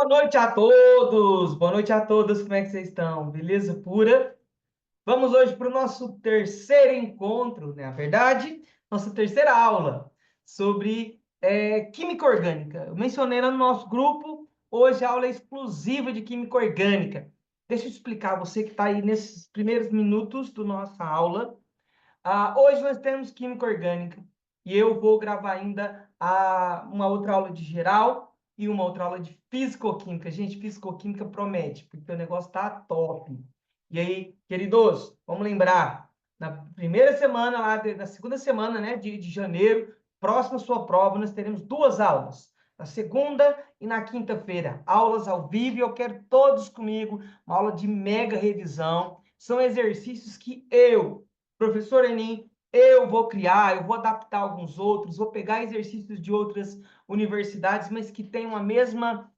Boa noite a todos! Boa noite a todas, como é que vocês estão? Beleza pura? Vamos hoje para o nosso terceiro encontro, né? Na verdade, nossa terceira aula sobre química orgânica. Eu mencionei lá no nosso grupo, hoje a aula é exclusiva de química orgânica. Deixa eu explicar, você que está aí nesses primeiros minutos da nossa aula. Hoje nós temos química orgânica e eu vou gravar ainda uma outra aula de geral e uma outra aula de fisicoquímica. Gente, fisicoquímica promete, porque o negócio tá top. E aí, queridos, vamos lembrar, na primeira semana, na segunda semana, né, de janeiro, próxima sua prova, nós teremos duas aulas. Na segunda e na quinta-feira, aulas ao vivo, e eu quero todos comigo, uma aula de mega revisão. São exercícios que professor Enem, eu vou criar, eu vou adaptar alguns outros, vou pegar exercícios de outras universidades, mas que tenham a mesma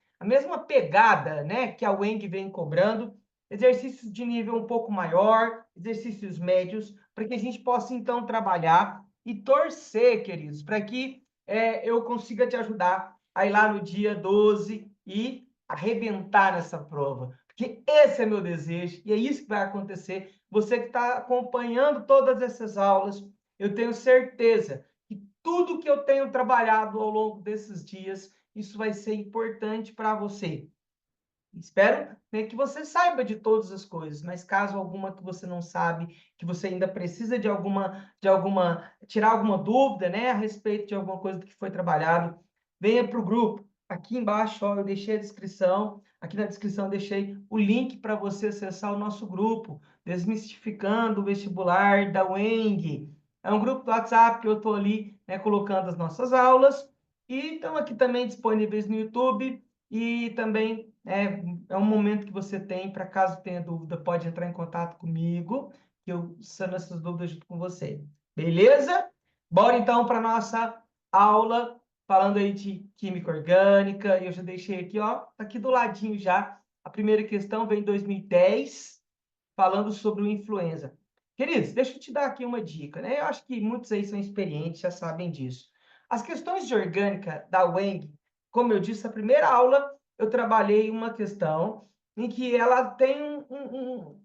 pegada, né, que a UENG vem cobrando, exercícios de nível um pouco maior, exercícios médios, para que a gente possa, então, trabalhar e torcer, queridos, para que eu consiga te ajudar a ir lá no dia 12 e arrebentar nessa prova. Porque esse é meu desejo e é isso que vai acontecer. Você que está acompanhando todas essas aulas, eu tenho certeza que tudo que eu tenho trabalhado ao longo desses dias, isso vai ser importante para você. Espero, né, que você saiba de todas as coisas, mas caso alguma que você não sabe, que você ainda precisa tirar alguma dúvida, né, a respeito de alguma coisa que foi trabalhado, venha para o grupo. Aqui embaixo, ó, eu deixei a descrição, aqui na descrição eu deixei o link para você acessar o nosso grupo, Desmistificando o Vestibular da UENG. É um grupo do WhatsApp que eu estou ali, né, colocando as nossas aulas, e estão aqui também disponíveis no YouTube, e também é um momento que você tem, para caso tenha dúvida, pode entrar em contato comigo, que eu sano essas dúvidas junto com você. Beleza? Bora então para nossa aula, falando aí de química orgânica. Eu já deixei aqui, ó, tá aqui do ladinho já. A primeira questão vem em 2010, falando sobre o influenza. Queridos, deixa eu te dar aqui uma dica, né? Eu acho que muitos aí são experientes, já sabem disso. As questões de orgânica da UENG, como eu disse, a primeira aula eu trabalhei uma questão em que ela tem um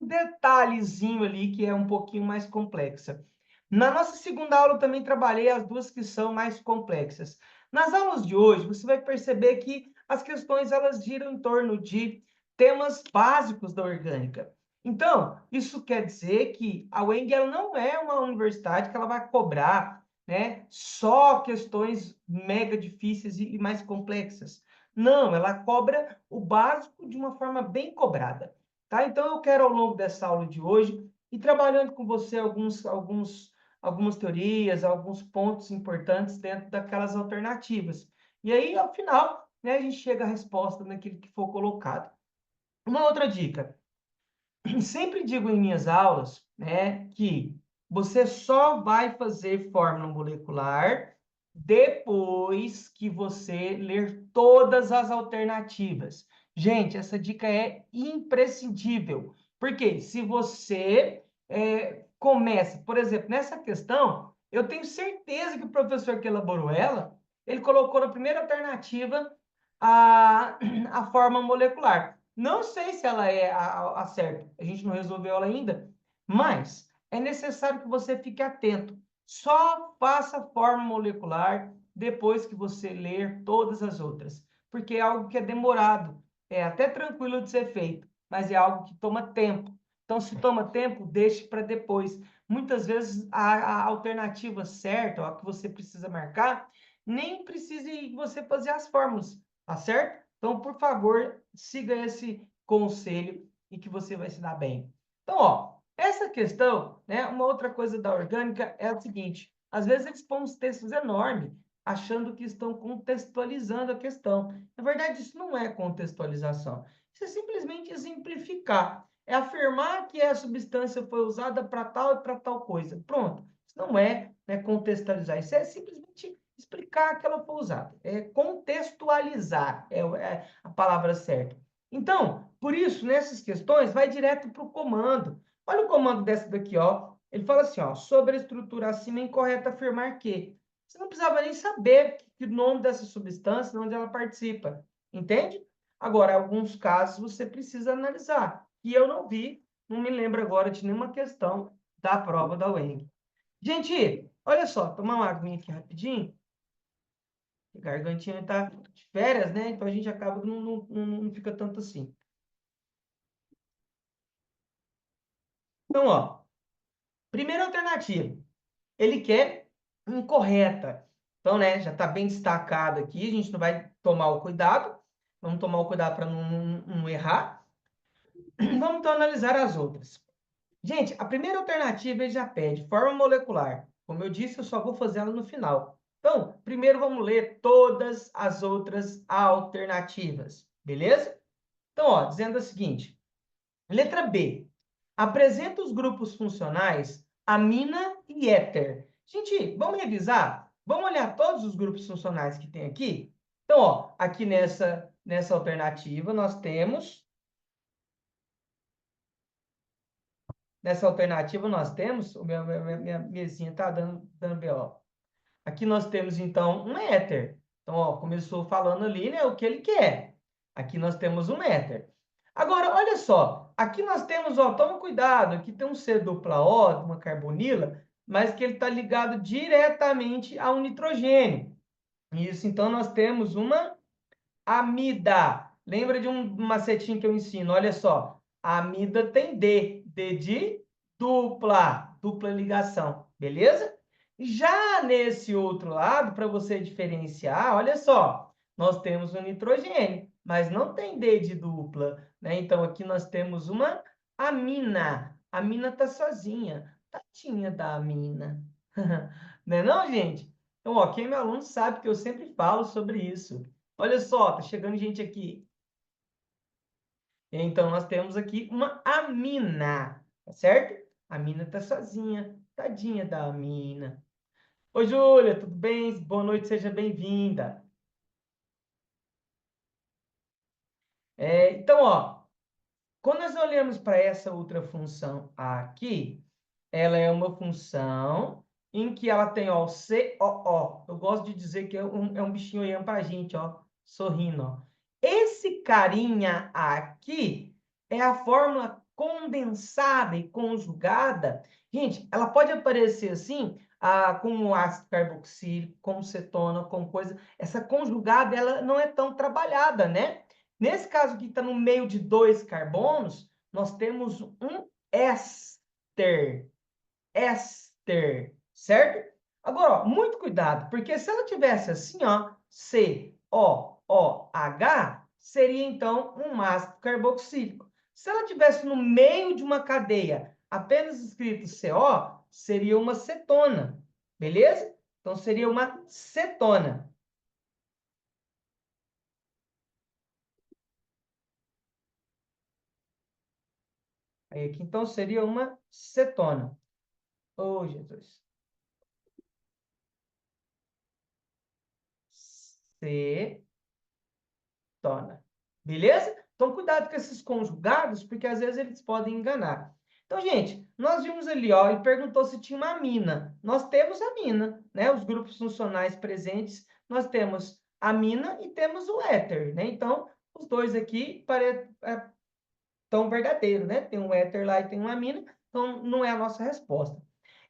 detalhezinho ali que é um pouquinho mais complexa. Na nossa segunda aula eu também trabalhei as duas que são mais complexas. Nas aulas de hoje, você vai perceber que as questões elas giram em torno de temas básicos da orgânica. Então, isso quer dizer que a UENG ela não é uma universidade que ela vai cobrar, né, só questões mega difíceis e mais complexas. Não, ela cobra o básico de uma forma bem cobrada, tá? Então, eu quero, ao longo dessa aula de hoje, ir trabalhando com você algumas teorias, alguns pontos importantes dentro daquelas alternativas. E aí, ao final, né, a gente chega à resposta naquilo que for colocado. Uma outra dica, sempre digo em minhas aulas, né, que você só vai fazer fórmula molecular depois que você ler todas as alternativas. Gente, essa dica é imprescindível, porque se você começa, por exemplo, nessa questão, eu tenho certeza que o professor que elaborou ela, ele colocou na primeira alternativa a, a forma molecular. Não sei se ela é a certa, a gente não resolveu ela ainda, mas é necessário que você fique atento. Só faça forma molecular depois que você ler todas as outras, porque é algo que é demorado, é até tranquilo de ser feito, mas é algo que toma tempo. Então, se toma tempo, deixe para depois. Muitas vezes a alternativa certa, a que você precisa marcar, nem precise você fazer as fórmulas, tá certo? Então, por favor, siga esse conselho e que você vai se dar bem. Então, ó, essa questão, né, uma outra coisa da orgânica é o seguinte, às vezes eles põem uns textos enormes, achando que estão contextualizando a questão. Na verdade, isso não é contextualização. Isso é simplesmente exemplificar. É afirmar que a substância foi usada para tal e para tal coisa. Pronto. Isso não é, né, contextualizar. Isso é simplesmente explicar que ela foi usada. É contextualizar, é a palavra certa. Então, por isso, nessas questões, vai direto para o comando. Olha o comando dessa daqui, ó. Ele fala assim, ó, sobre a estrutura acima é incorreto afirmar que. Você não precisava nem saber o nome dessa substância, onde ela participa. Entende? Agora, alguns casos você precisa analisar. E eu não vi, não me lembro agora de nenhuma questão da prova da UENG. Gente, olha só, tomar uma aguinha aqui rapidinho. A gargantinha está de férias, né? Então a gente acaba que não fica tanto assim. Então, ó, primeira alternativa, ele quer incorreta. Então, né, já está bem destacado aqui, a gente não vai tomar o cuidado, vamos tomar o cuidado para não errar. Vamos então analisar as outras. Gente, a primeira alternativa ele já pede forma molecular. Como eu disse, eu só vou fazer ela no final. Então, primeiro vamos ler todas as outras alternativas, beleza? Então, ó, dizendo o seguinte, letra B. Apresenta os grupos funcionais amina e éter. Gente, vamos revisar? Vamos olhar todos os grupos funcionais que tem aqui? Então, ó, aqui nessa alternativa nós temos... Nessa alternativa nós temos... Minha mesinha está dando BO. Aqui nós temos, então, um éter. Então, ó, começou falando ali, né, o que ele quer. Aqui nós temos um éter. Agora, olha só. Aqui nós temos, ó, toma cuidado, aqui tem um C dupla O, uma carbonila, mas que ele está ligado diretamente ao nitrogênio. Isso, então, nós temos uma amida. Lembra de um macetinho que eu ensino? Olha só. A amida tem D de dupla ligação, beleza? Já nesse outro lado, para você diferenciar, olha só, nós temos o nitrogênio, mas não tem D de dupla, né? Então, aqui nós temos uma amina. A amina está sozinha. Tadinha da amina. Não é não, gente? Então, ó, quem é meu aluno sabe que eu sempre falo sobre isso. Olha só, tá chegando gente aqui. Então, nós temos aqui uma amina, tá certo? A mina tá sozinha, tadinha da amina. Oi, Júlia, tudo bem? Boa noite, seja bem-vinda. Então, ó, quando nós olhamos para essa outra função aqui, ela é uma função em que ela tem, ó, o COO. Eu gosto de dizer que é um bichinho olhando para a gente, ó, sorrindo, ó. Esse carinha aqui é a fórmula condensada e conjugada. Gente, ela pode aparecer assim, com ácido carboxílico, com cetona, com coisa. Essa conjugada, ela não é tão trabalhada, né? Nesse caso aqui, está no meio de dois carbonos, nós temos um éster. Éster, certo? Agora, ó, muito cuidado, porque se ela tivesse assim, ó, COOH, seria então um ácido carboxílico. Se ela tivesse no meio de uma cadeia apenas escrito CO, seria uma cetona, beleza? Então, seria uma cetona. Aí aqui, então, seria uma cetona. Oh, Jesus. Cetona. Beleza? Então, cuidado com esses conjugados, porque às vezes eles podem enganar. Então, gente, nós vimos ali, ó, e perguntou se tinha uma amina. Nós temos a amina, né? Os grupos funcionais presentes, nós temos a amina e temos o éter, né? Então, os dois aqui tão verdadeiro, né? Tem um éter lá e tem uma amina, então não é a nossa resposta.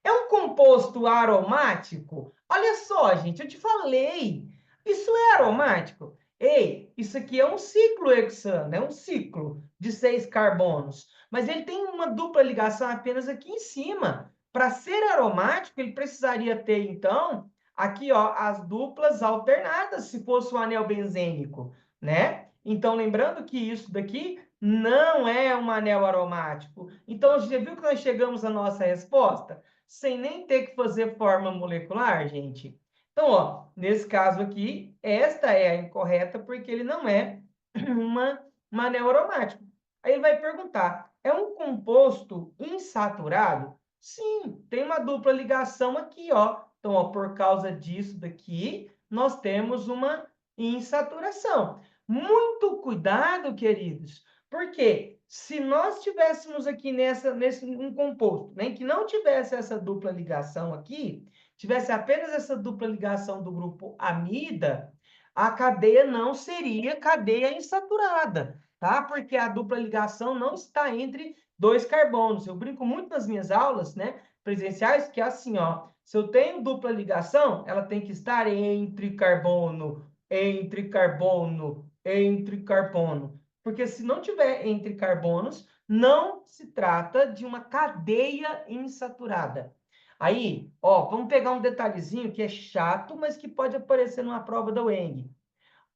É um composto aromático? Olha só, gente, eu te falei. Isso é aromático? Ei, isso aqui é um ciclo hexano, é um ciclo de 6 carbonos. Mas ele tem uma dupla ligação apenas aqui em cima. Para ser aromático, ele precisaria ter, então, aqui, ó, as duplas alternadas, se fosse um anel benzênico, né? Então, lembrando que isso daqui não é um anel aromático. Então, já viu que nós chegamos à nossa resposta? Sem nem ter que fazer forma molecular, gente? Então, ó, nesse caso aqui, esta é a incorreta, porque ele não é um anel aromático. Aí ele vai perguntar, é um composto insaturado? Sim, tem uma dupla ligação aqui, ó. Então, ó, por causa disso daqui, nós temos uma insaturação. Muito cuidado, queridos, porque se nós tivéssemos aqui nesse um composto, né, que não tivesse essa dupla ligação aqui, tivesse apenas essa dupla ligação do grupo amida, a cadeia não seria cadeia insaturada, tá? Porque a dupla ligação não está entre dois carbonos. Eu brinco muito nas minhas aulas, né, presenciais, que é assim, ó, se eu tenho dupla ligação, ela tem que estar entre carbono, entre carbono, entre carbono. Porque se não tiver entre carbonos, não se trata de uma cadeia insaturada. Aí, ó, vamos pegar um detalhezinho que é chato, mas que pode aparecer numa prova da UENG.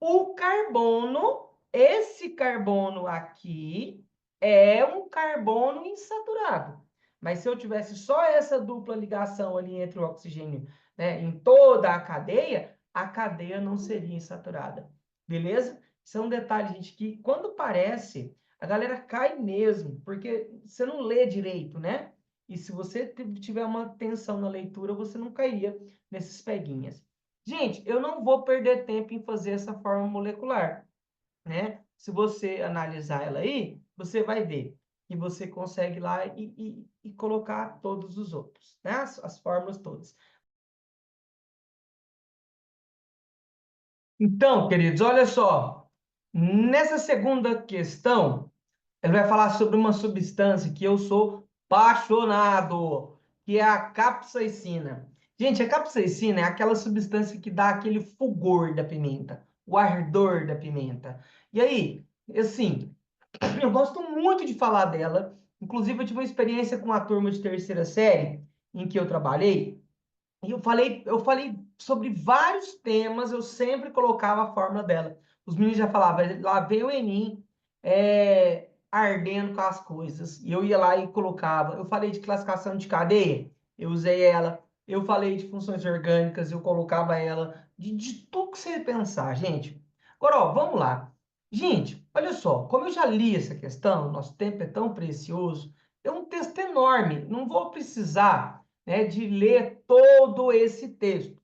O carbono, esse carbono aqui, é um carbono insaturado. Mas se eu tivesse só essa dupla ligação ali entre o oxigênio, né, em toda a cadeia não seria insaturada. Beleza? Isso é um detalhe, gente, que quando parece, a galera cai mesmo, porque você não lê direito, né? E se você tiver uma atenção na leitura, você não cairia nesses peguinhas. Gente, eu não vou perder tempo em fazer essa forma molecular, né? Se você analisar ela aí, você vai ver que você consegue ir lá e colocar todos os outros, né? As fórmulas todas. Então, queridos, olha só. Nessa segunda questão, ele vai falar sobre uma substância que eu sou apaixonado, que é a capsaicina. Gente, a capsaicina é aquela substância que dá aquele fulgor da pimenta, o ardor da pimenta. E aí, assim, eu gosto muito de falar dela. Inclusive, eu tive uma experiência com a turma de terceira série em que eu trabalhei, e eu falei sobre vários temas, eu sempre colocava a fórmula dela. Os meninos já falavam, lá veio o Enem, ardendo com as coisas. E eu ia lá e colocava. Eu falei de classificação de cadeia, eu usei ela. Eu falei de funções orgânicas, eu colocava ela. De tudo que você pensar, gente. Agora, ó, vamos lá. Gente, olha só, como eu já li essa questão, nosso tempo é tão precioso, é um texto enorme, não vou precisar, né, de ler todo esse texto.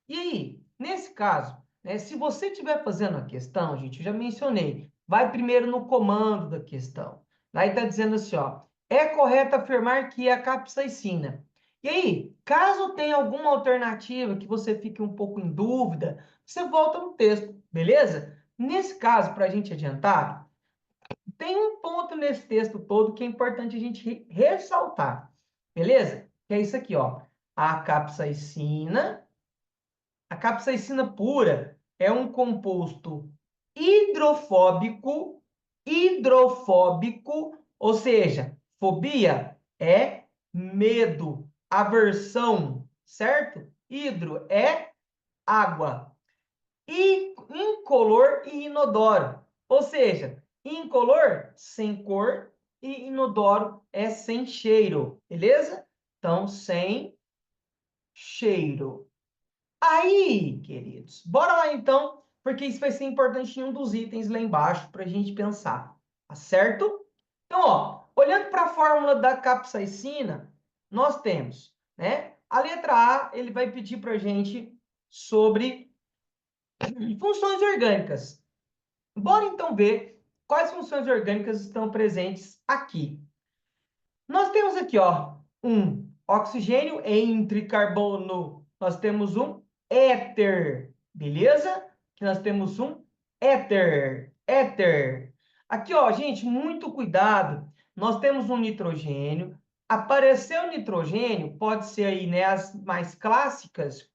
E aí, nesse caso, né, se você estiver fazendo a questão, gente, eu já mencionei, vai primeiro no comando da questão. Aí está dizendo assim, ó, é correto afirmar que é a capsaicina. E aí, caso tenha alguma alternativa que você fique um pouco em dúvida, você volta no texto, beleza? Nesse caso, para a gente adiantar, tem um ponto nesse texto todo que é importante a gente ressaltar, beleza? Que é isso aqui, ó. A capsaicina pura é um composto hidrofóbico, ou seja, fobia é medo, aversão, certo? Hidro é água. E incolor e inodoro. Ou seja, incolor, sem cor, e inodoro é sem cheiro, beleza? Então, sem cheiro. Aí, queridos, bora lá então, porque isso vai ser importante em um dos itens lá embaixo para a gente pensar, tá certo? Então, ó, olhando para a fórmula da capsaicina, nós temos, né? A letra A, ele vai pedir para a gente sobre funções orgânicas. Bora então ver quais funções orgânicas estão presentes aqui. Nós temos aqui, ó, um oxigênio entre carbono. Nós temos um éter, beleza? Que nós temos um éter. Aqui, ó, gente, muito cuidado. Nós temos um nitrogênio. Apareceu nitrogênio, pode ser aí, né, as mais clássicas.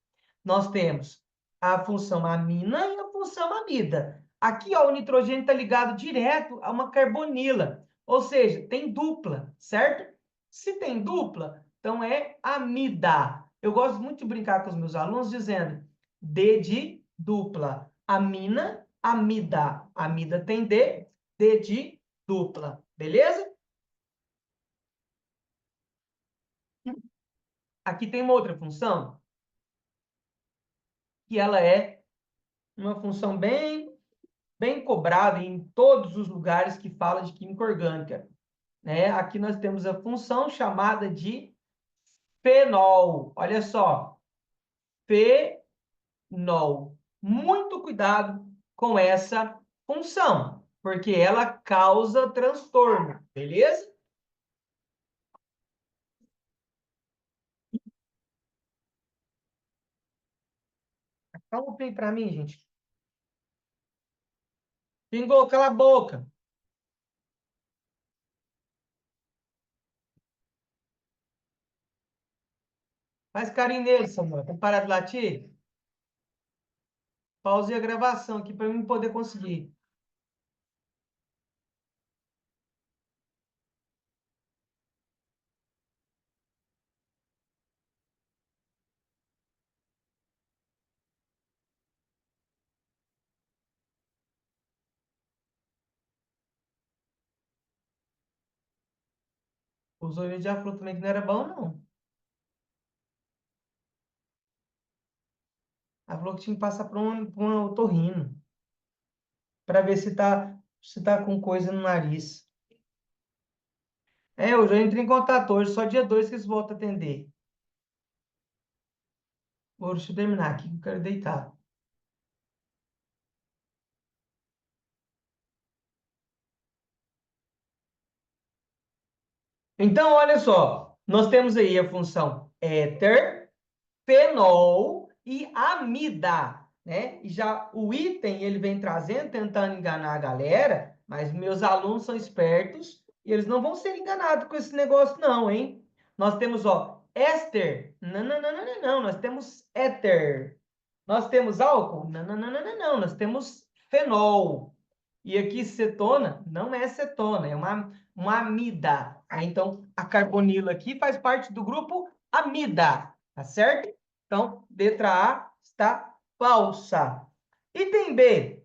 Nós temos a função amina e a função amida. Aqui, ó, o nitrogênio está ligado direto a uma carbonila. Ou seja, tem dupla, certo? Se tem dupla, então é amida. Eu gosto muito de brincar com os meus alunos dizendo D de dupla. Amina, amida. Amida tem D, D de dupla. Beleza? Aqui tem uma outra função, que ela é uma função bem cobrada em todos os lugares que fala de química orgânica, né? Aqui nós temos a função chamada de fenol. Olha só, fenol. Muito cuidado com essa função, porque ela causa transtorno, beleza? Calma bem para mim, gente. Pingou, cala a boca. Faz carinho nele, Samuel. Tem que parar de latir? Pausei a gravação aqui para mim poder conseguir. Os olhos já falou também que não era bom, não. Ela falou que tinha que passar por um otorrino para ver se tá com coisa no nariz. É, eu já entrei em contato hoje, só dia 2 que eles voltam a atender. Deixa eu terminar aqui, que eu quero deitar. Então, olha só, nós temos aí a função éter, fenol e amida, né? E já o item ele vem trazendo, tentando enganar a galera, mas meus alunos são espertos e eles não vão ser enganados com esse negócio, não, hein? Nós temos, ó, éster. Não, não, não, não, não, não. Nós temos éter. Nós temos álcool? Não, não, não, não, não, não. Nós temos fenol. E aqui cetona não é cetona, é uma amida. Então, a carbonila aqui faz parte do grupo amida, tá certo? Então, letra A está falsa. Item B,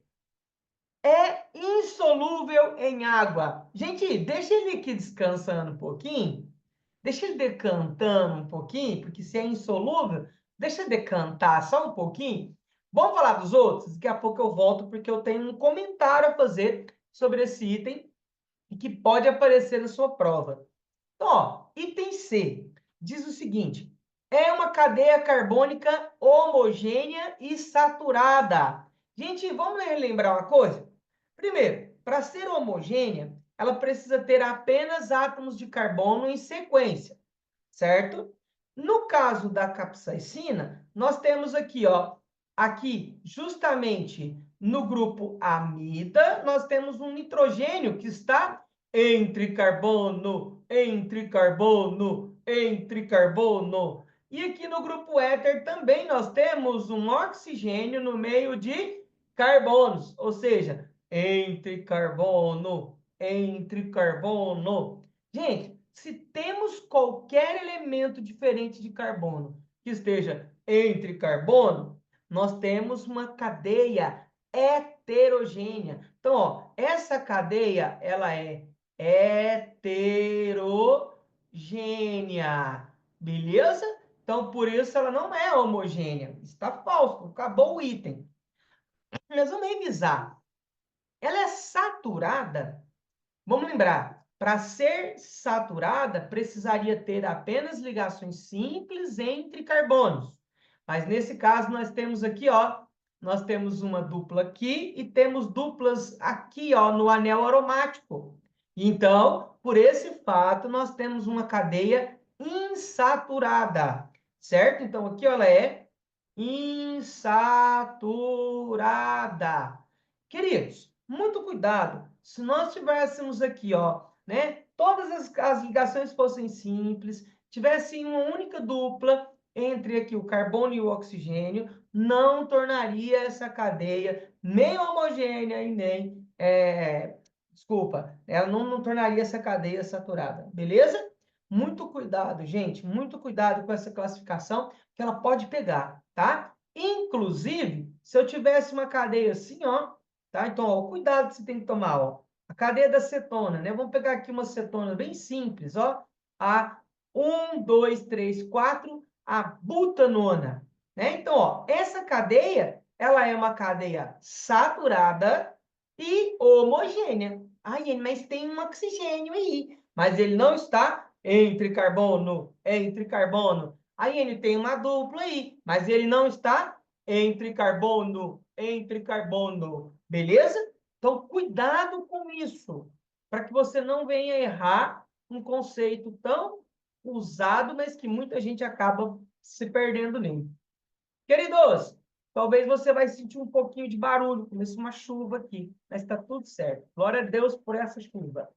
é insolúvel em água. Gente, deixa ele aqui descansando um pouquinho. Deixa ele decantando um pouquinho, porque se é insolúvel, deixa decantar só um pouquinho. Vamos falar dos outros? Daqui a pouco eu volto, porque eu tenho um comentário a fazer sobre esse item e que pode aparecer na sua prova. Então, ó, item C diz o seguinte: é uma cadeia carbônica homogênea e saturada. Gente, vamos relembrar uma coisa? Primeiro, para ser homogênea, ela precisa ter apenas átomos de carbono em sequência, certo? No caso da capsaicina, nós temos aqui, ó, aqui justamente no grupo amida, nós temos um nitrogênio que está entre carbono, entre carbono, entre carbono. E aqui no grupo éter também nós temos um oxigênio no meio de carbonos, ou seja, entre carbono, entre carbono. Gente, se temos qualquer elemento diferente de carbono que esteja entre carbono, nós temos uma cadeia heterogênea. Então, ó, essa cadeia ela é heterogênea, beleza? Então, por isso ela não é homogênea. Está falso, acabou o item. Mas vamos revisar. Ela é saturada. Vamos lembrar, para ser saturada, precisaria ter apenas ligações simples entre carbonos. Mas nesse caso, nós temos aqui, ó, nós temos uma dupla aqui e temos duplas aqui, ó, no anel aromático. Então, por esse fato, nós temos uma cadeia insaturada, certo? Então, aqui ó, ela é insaturada. Queridos, muito cuidado. Se nós tivéssemos aqui, ó, né, todas as ligações fossem simples, tivesse uma única dupla entre aqui o carbono e o oxigênio, não tornaria essa cadeia nem homogênea e nem, desculpa, ela não tornaria essa cadeia saturada, beleza? Muito cuidado, gente, muito cuidado com essa classificação, que ela pode pegar, tá? Inclusive, se eu tivesse uma cadeia assim, ó, tá? Então, ó, o cuidado que você tem que tomar, ó. A cadeia da cetona, né? Vamos pegar aqui uma cetona bem simples, ó. A 1, 2, 3, 4, a butanona, né? Então, ó, essa cadeia, ela é uma cadeia saturada e homogênea. Ai, mas tem um oxigênio aí. Mas ele não está entre carbono, entre carbono. Aí ele tem uma dupla aí, mas ele não está entre carbono, beleza? Então, cuidado com isso, para que você não venha errar um conceito tão usado, mas que muita gente acaba se perdendo nele. Queridos, Talvez você vai sentir um pouquinho de barulho, começou uma chuva aqui, mas está tudo certo. Glória a Deus por essa chuva.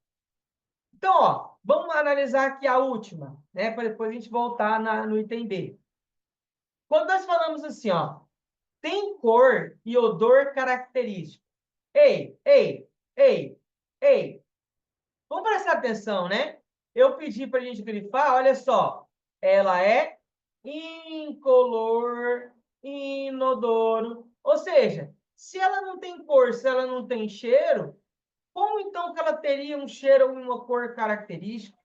Então, ó, vamos analisar aqui a última, né? Para depois a gente voltar no item B. Quando nós falamos assim, ó, tem cor e odor característico. Ei, ei, ei, ei. Vamos prestar atenção, né? Eu pedi para a gente grifar, olha só. Ela é incolor, inodoro. Ou seja, se ela não tem cor, se ela não tem cheiro, como então que ela teria um cheiro ou uma cor característica?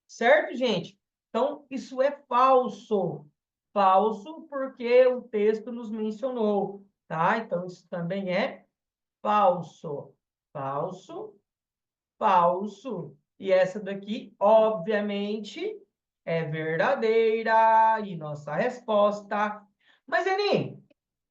Certo, gente? Então, isso é falso. Falso porque o texto nos mencionou, tá? Então, isso também é falso. Falso, falso. E essa daqui, obviamente, é verdadeira. E nossa resposta. Mas, Eni,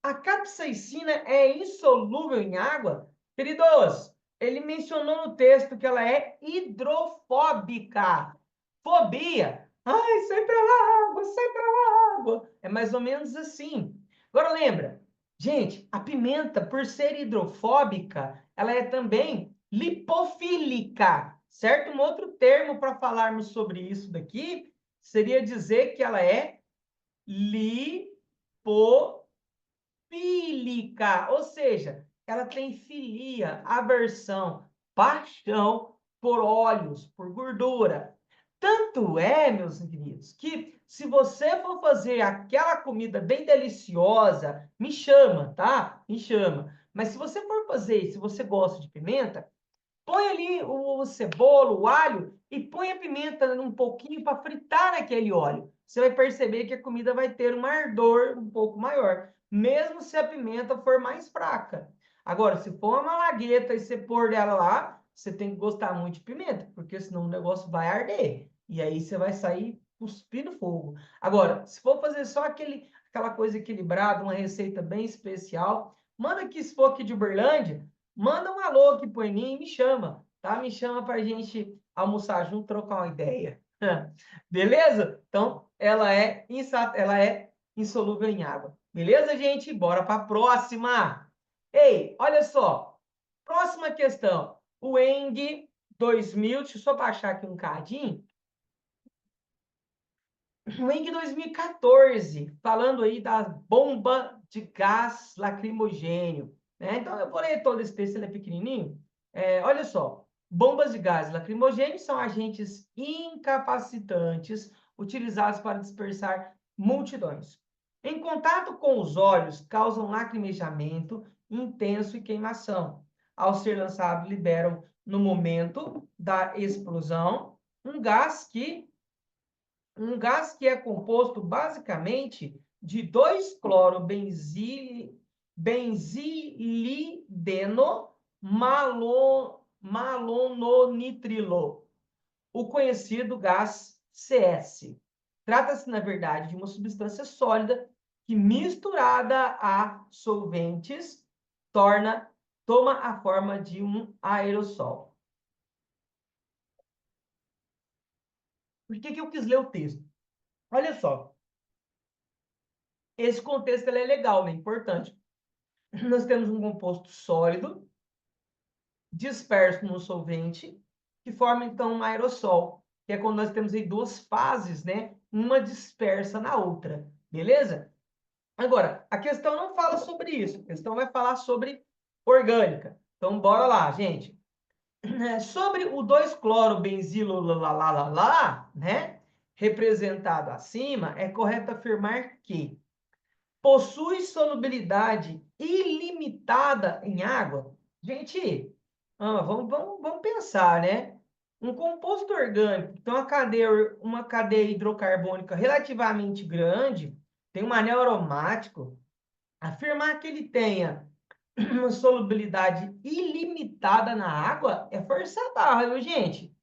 a capsaicina é insolúvel em água? Queridos, ele mencionou no texto que ela é hidrofóbica. Fobia. Ai, sai pra lá, água, sai pra lá, água. É mais ou menos assim. Agora lembra, gente, a pimenta, por ser hidrofóbica, ela é também lipofílica, certo? Um outro termo para falarmos sobre isso daqui seria dizer que ela é lipofílica, ou seja, ela tem filia, aversão, paixão por óleos, por gordura. Tanto é, meus queridos, que se você for fazer aquela comida bem deliciosa, me chama, tá? Me chama. Mas se você for fazer, se você gosta de pimenta, põe ali o cebola, o alho e põe a pimenta um pouquinho para fritar naquele óleo. Você vai perceber que a comida vai ter um ardor um pouco maior, mesmo se a pimenta for mais fraca. Agora, se for uma malagueta e você pôr ela lá, você tem que gostar muito de pimenta, porque senão o negócio vai arder. E aí você vai sair cuspindo fogo. Agora, se for fazer só aquela coisa equilibrada, uma receita bem especial, manda aqui, se for aqui de Uberlândia, manda um alô aqui pro Enem e me chama, tá? Me chama para a gente almoçar junto, trocar uma ideia. Beleza? Então, ela é insolúvel em água. Beleza, gente? Bora para a próxima. Ei, olha só. Próxima questão. O ENG 2000, deixa eu só baixar aqui um cadinho. O ENG 2014, falando aí da bomba de gás lacrimogênio. Né? Então, eu vou ler todo esse texto, ele é pequenininho. Olha só, bombas de gás lacrimogêneo são agentes incapacitantes utilizados para dispersar multidões. Em contato com os olhos, causam lacrimejamento intenso e queimação. Ao ser lançado, liberam, no momento da explosão, um gás que é composto basicamente de 2-cloro-benzilideno malononitrilo, o conhecido gás CS. Trata-se, na verdade, de uma substância sólida que, misturada a solventes, toma a forma de um aerossol. Por que eu quis ler o texto? Olha só, esse contexto é legal, né? Importante. Nós temos um composto sólido, disperso no solvente, que forma, então, um aerossol, que é quando nós temos aí duas fases, né? Uma dispersa na outra, beleza? Agora, a questão não fala sobre isso, a questão vai falar sobre orgânica. Então, bora lá, gente. Sobre o 2-cloro-benzilo, né? Representado acima, é correto afirmar que possui solubilidade ilimitada em água? Gente, vamos pensar, né? Um composto orgânico que tem uma cadeia hidrocarbônica relativamente grande, tem um anel aromático, afirmar que ele tenha uma solubilidade ilimitada na água é forçar a barra, viu, gente?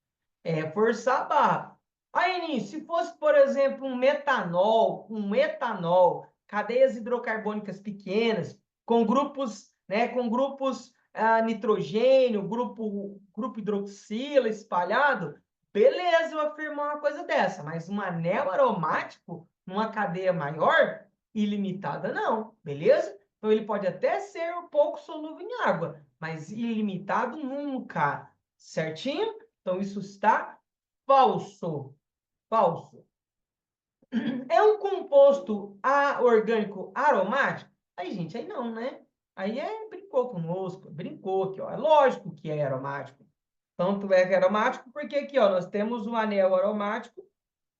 É forçar a barra. Aí, se fosse, por exemplo, um etanol, cadeias hidrocarbônicas pequenas, com grupos, né, nitrogênio, grupo hidroxila espalhado, beleza, eu afirmo uma coisa dessa, mas um anel aromático, numa cadeia maior, ilimitada, não, beleza? Então, ele pode até ser um pouco solúvel em água, mas ilimitado nunca. Certinho? Então, isso está falso. Falso. É um composto orgânico aromático? Aí, gente, aí não, né? Aí brincou conosco, brincou aqui, ó. É lógico que é aromático. Tanto é que é aromático, porque aqui, ó, nós temos um anel aromático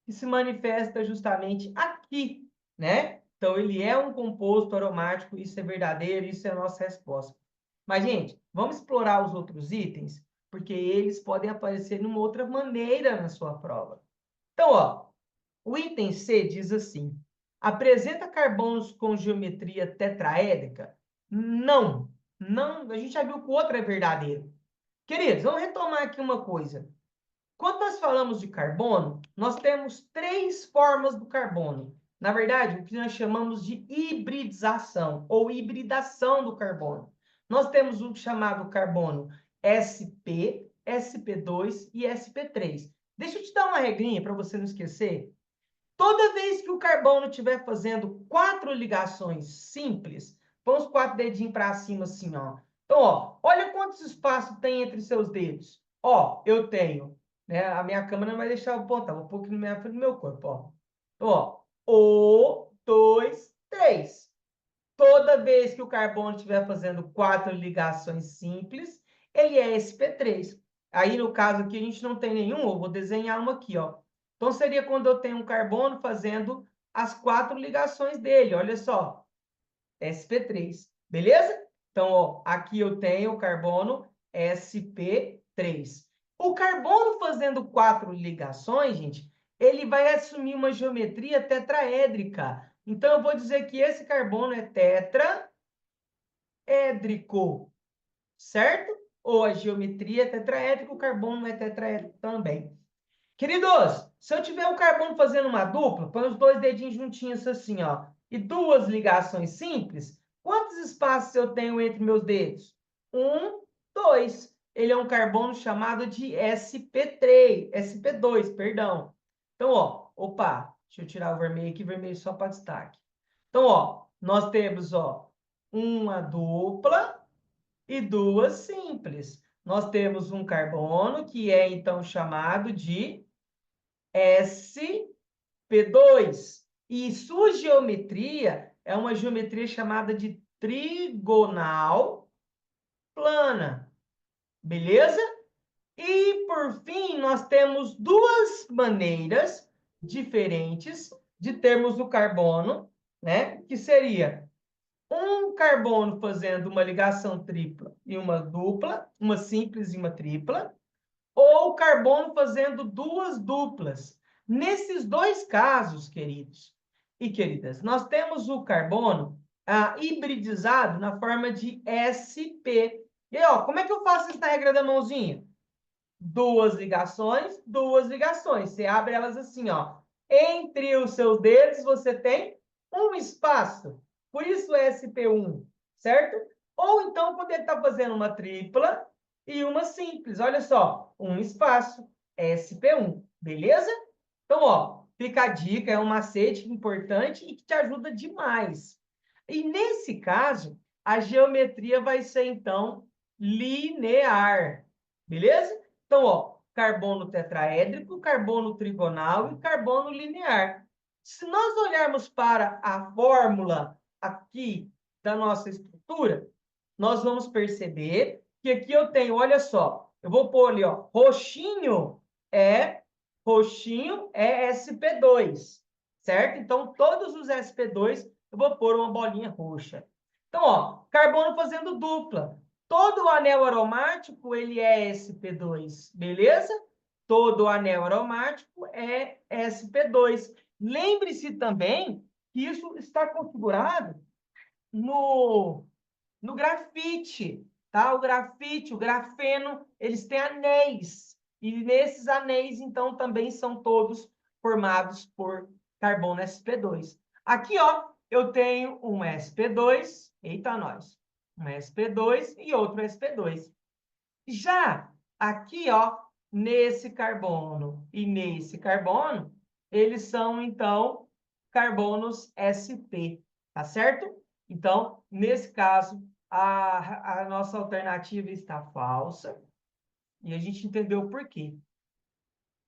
que se manifesta justamente aqui, né? Então, ele é um composto aromático, isso é verdadeiro, isso é a nossa resposta. Mas, gente, vamos explorar os outros itens, porque eles podem aparecer de uma outra maneira na sua prova. Então, ó, o item C diz assim: apresenta carbonos com geometria tetraédrica? Não, não, a gente já viu que o outro é verdadeiro. Queridos, vamos retomar aqui uma coisa. Quando nós falamos de carbono, nós temos três formas do carbono. Na verdade, o que nós chamamos de hibridização ou hibridação do carbono. Nós temos um chamado carbono sp, sp2 e sp3. Deixa eu te dar uma regrinha para você não esquecer. Toda vez que o carbono estiver fazendo 4 ligações simples, põe os 4 dedinhos para cima assim, ó. Então, ó, olha quantos espaços tem entre seus dedos. Ó, eu tenho, né? A minha câmera não vai deixar eu apontar, vou pôr aqui na frente do meu corpo, ó. Então, ó, 1, 2, 3. Toda vez que o carbono estiver fazendo 4 ligações simples, ele é sp3. Aí, no caso aqui, a gente não tem nenhum, eu vou desenhar uma aqui, ó. Então, seria quando eu tenho um carbono fazendo as 4 ligações dele, olha só, sp3, beleza? Então, ó, aqui eu tenho o carbono sp3. O carbono fazendo 4 ligações, gente, ele vai assumir uma geometria tetraédrica. Então, eu vou dizer que esse carbono é tetraédrico, certo? Ou a geometria é tetraédrica, o carbono é tetraédrico também. Queridos, se eu tiver o carbono fazendo uma dupla, põe os dois dedinhos juntinhos assim, ó, e duas ligações simples, quantos espaços eu tenho entre meus dedos? 1, 2. Ele é um carbono chamado de sp3, sp2, perdão. Então, ó, opa, deixa eu tirar o vermelho aqui, vermelho só para destaque. Então, ó, nós temos, ó, uma dupla e duas simples. Nós temos um carbono que é, então, chamado de sp2. E sua geometria é uma geometria chamada de trigonal plana. Beleza? E, por fim, nós temos duas maneiras diferentes de termos o carbono, né? Que seria um carbono fazendo uma ligação tripla e uma dupla, uma simples e uma tripla, ou carbono fazendo duas duplas. Nesses dois casos, queridos e queridas, nós temos o carbono hibridizado na forma de sp. E aí, ó, como é que eu faço isso na regra da mãozinha? Duas ligações, duas ligações. Você abre elas assim, ó. Entre os seus dedos você tem um espaço. Por isso sp1, certo? Ou então, quando ele está fazendo uma tripla e uma simples. Olha só, um espaço, sp1. Beleza? Então, ó, fica a dica, é um macete importante e que te ajuda demais. E nesse caso, a geometria vai ser, então, linear. Beleza? Então, ó, carbono tetraédrico, carbono trigonal e carbono linear. Se nós olharmos para a fórmula aqui da nossa estrutura, nós vamos perceber que aqui eu tenho, olha só, eu vou pôr ali, ó, roxinho é sp2, certo? Então, todos os sp2 eu vou pôr uma bolinha roxa. Então, ó, carbono fazendo dupla. Todo anel aromático, ele é sp2, beleza? Todo anel aromático é sp2. Lembre-se também que isso está configurado no grafite, tá? O grafite, o grafeno, eles têm anéis. E nesses anéis, então, também são todos formados por carbono sp2. Aqui, ó, eu tenho um sp2, eita nós, um sp2 e outro sp2. Já aqui, ó, nesse carbono e nesse carbono, eles são, então, carbonos sp, tá certo? Então, nesse caso, a nossa alternativa está falsa, e a gente entendeu por quê.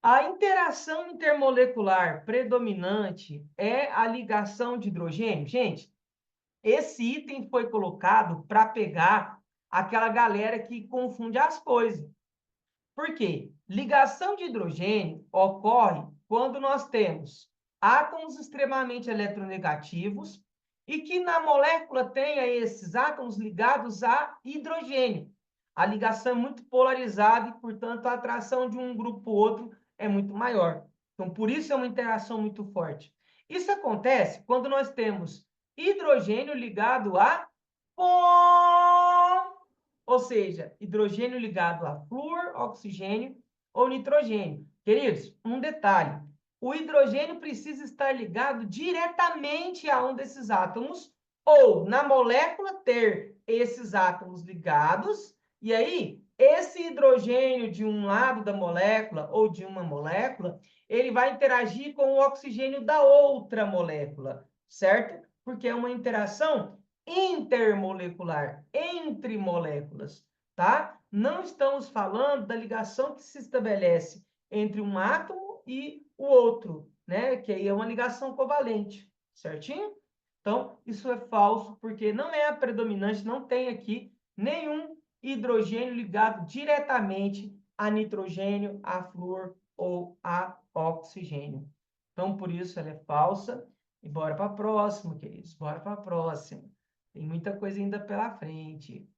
A interação intermolecular predominante é a ligação de hidrogênio. Gente, esse item foi colocado para pegar aquela galera que confunde as coisas. Por quê? Ligação de hidrogênio ocorre quando nós temos átomos extremamente eletronegativos e que na molécula tenha esses átomos ligados a hidrogênio. A ligação é muito polarizada e, portanto, a atração de um grupo ou outro é muito maior. Então, por isso é uma interação muito forte. Isso acontece quando nós temos hidrogênio ligado a ou seja, hidrogênio ligado a flúor, oxigênio ou nitrogênio. Queridos, um detalhe: o hidrogênio precisa estar ligado diretamente a um desses átomos, ou na molécula ter esses átomos ligados, e aí esse hidrogênio de um lado da molécula ou de uma molécula, ele vai interagir com o oxigênio da outra molécula, certo? Porque é uma interação intermolecular, entre moléculas, tá? Não estamos falando da ligação que se estabelece entre um átomo e o outro, né? Que aí é uma ligação covalente, certinho? Então, isso é falso, porque não é a predominante, não tem aqui nenhum hidrogênio ligado diretamente a nitrogênio, a flúor ou a oxigênio. Então, por isso ela é falsa. E bora para a próxima, queridos. Bora para a próxima. Tem muita coisa ainda pela frente.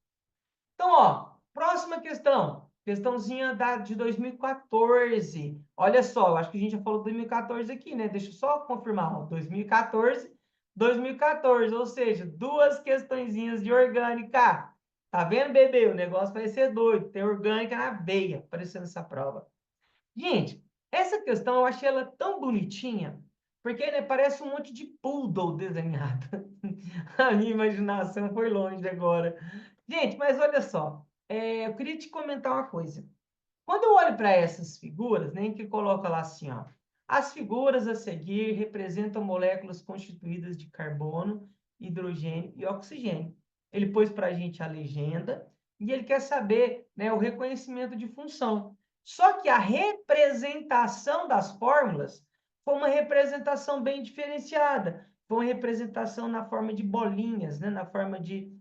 Então, ó, próxima questão. Questãozinha de 2014. Olha só, eu acho que a gente já falou 2014 aqui, né? Deixa eu só confirmar. Ó, 2014, 2014. Ou seja, duas questõezinhas de orgânica. Tá vendo, bebê? O negócio vai ser doido. Tem orgânica na veia, aparecendo essa prova. Gente, essa questão eu achei ela tão bonitinha, porque né, parece um monte de poodle desenhado. A minha imaginação foi longe agora. Gente, mas olha só, eu queria te comentar uma coisa. Quando eu olho para essas figuras, né, que coloca lá assim, ó, as figuras a seguir representam moléculas constituídas de carbono, hidrogênio e oxigênio. Ele pôs para a gente a legenda e ele quer saber, né, o reconhecimento de função. Só que a representação das fórmulas foi uma representação bem diferenciada. Foi uma representação na forma de bolinhas, né, na forma de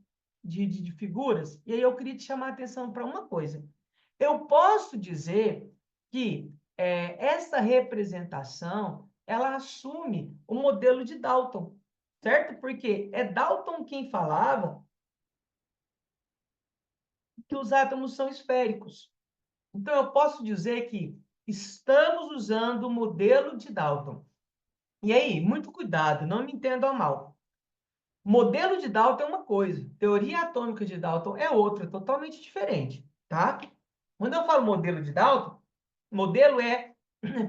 figuras. E aí eu queria te chamar a atenção para uma coisa. Eu posso dizer que essa representação ela assume o modelo de Dalton, certo? Porque é Dalton quem falava que os átomos são esféricos. Então, eu posso dizer que estamos usando o modelo de Dalton. E aí, muito cuidado, não me entendam mal. Modelo de Dalton é uma coisa, teoria atômica de Dalton é outra, totalmente diferente, tá? Quando eu falo modelo de Dalton, modelo é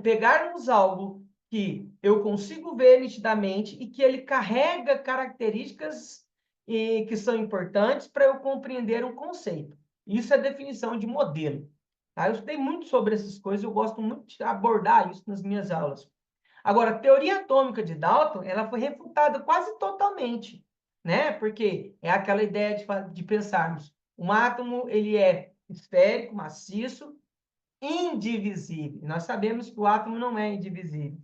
pegarmos algo que eu consigo ver nitidamente e que ele carrega características que são importantes para eu compreender um conceito. Isso é definição de modelo. Tá? Eu estudei muito sobre essas coisas, eu gosto muito de abordar isso nas minhas aulas. Agora, a teoria atômica de Dalton, ela foi refutada quase totalmente, né? Porque é aquela ideia de pensarmos, um átomo, ele é esférico, maciço, indivisível. Nós sabemos que o átomo não é indivisível.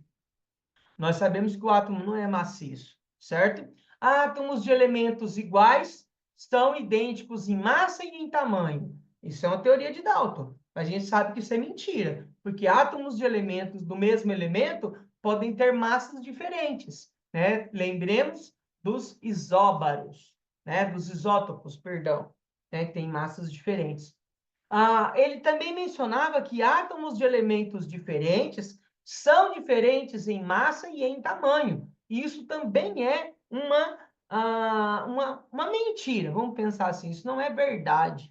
Nós sabemos que o átomo não é maciço, certo? Átomos de elementos iguais são idênticos em massa e em tamanho. Isso é uma teoria de Dalton. A gente sabe que isso é mentira, porque átomos de elementos do mesmo elemento podem ter massas diferentes, né? Lembremos dos isóbaros, né? Dos isótopos, perdão, né? Que tem massas diferentes. Ele também mencionava que átomos de elementos diferentes são diferentes em massa e em tamanho. E isso também é uma mentira, vamos pensar assim, isso não é verdade,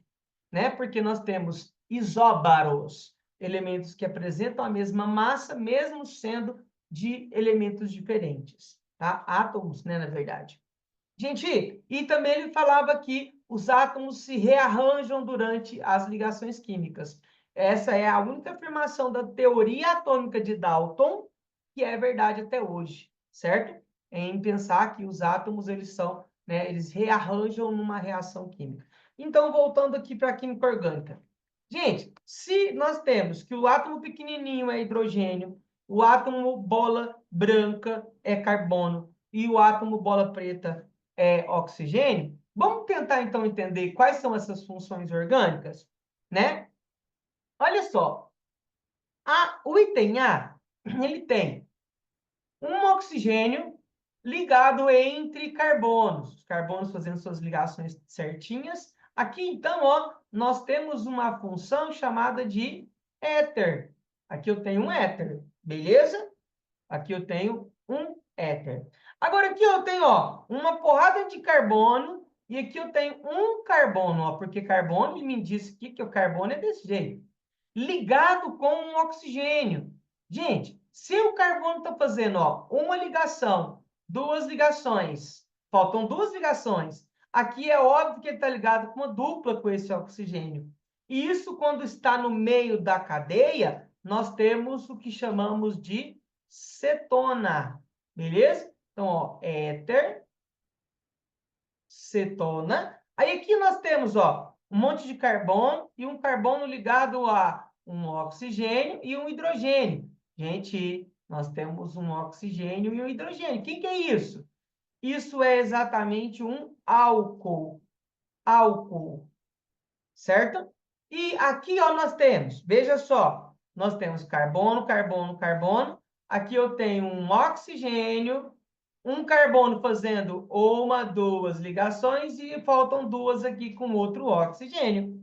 né? Porque nós temos isóbaros, elementos que apresentam a mesma massa, mesmo sendo de elementos diferentes, tá? Átomos, né, na verdade. Gente, e também ele falava que os átomos se rearranjam durante as ligações químicas. Essa é a única afirmação da teoria atômica de Dalton que é verdade até hoje, certo? Em pensar que os átomos eles são né? Eles rearranjam numa reação química. Então, voltando aqui para a química orgânica. Gente, se nós temos que o átomo pequenininho é hidrogênio, o átomo bola branca é carbono e o átomo bola preta é oxigênio, vamos tentar então entender quais são essas funções orgânicas, né? Olha só, o item A, ele tem um oxigênio ligado entre carbonos, os carbonos fazendo suas ligações certinhas. Aqui, então, ó, nós temos uma função chamada de éter. Aqui eu tenho um éter, beleza? Aqui eu tenho um éter. Agora, aqui eu tenho, ó, uma porrada de carbono e aqui eu tenho um carbono, ó, porque carbono, ele me disse aqui que o carbono é desse jeito, ligado com um oxigênio. Gente, se o carbono está fazendo, ó, uma ligação, duas ligações, faltam duas ligações, aqui é óbvio que ele está ligado com uma dupla com esse oxigênio. E isso, quando está no meio da cadeia, nós temos o que chamamos de cetona, beleza? Então, ó, éter, cetona. Aí aqui nós temos, ó, um monte de carbono e um carbono ligado a um oxigênio e um hidrogênio. Gente, nós temos um oxigênio e um hidrogênio. O que que é isso? Isso é exatamente um álcool. Álcool, certo? E aqui, ó, nós temos, veja só, nós temos carbono, carbono, carbono. Aqui eu tenho um oxigênio, um carbono fazendo uma, duas ligações e faltam duas aqui com outro oxigênio.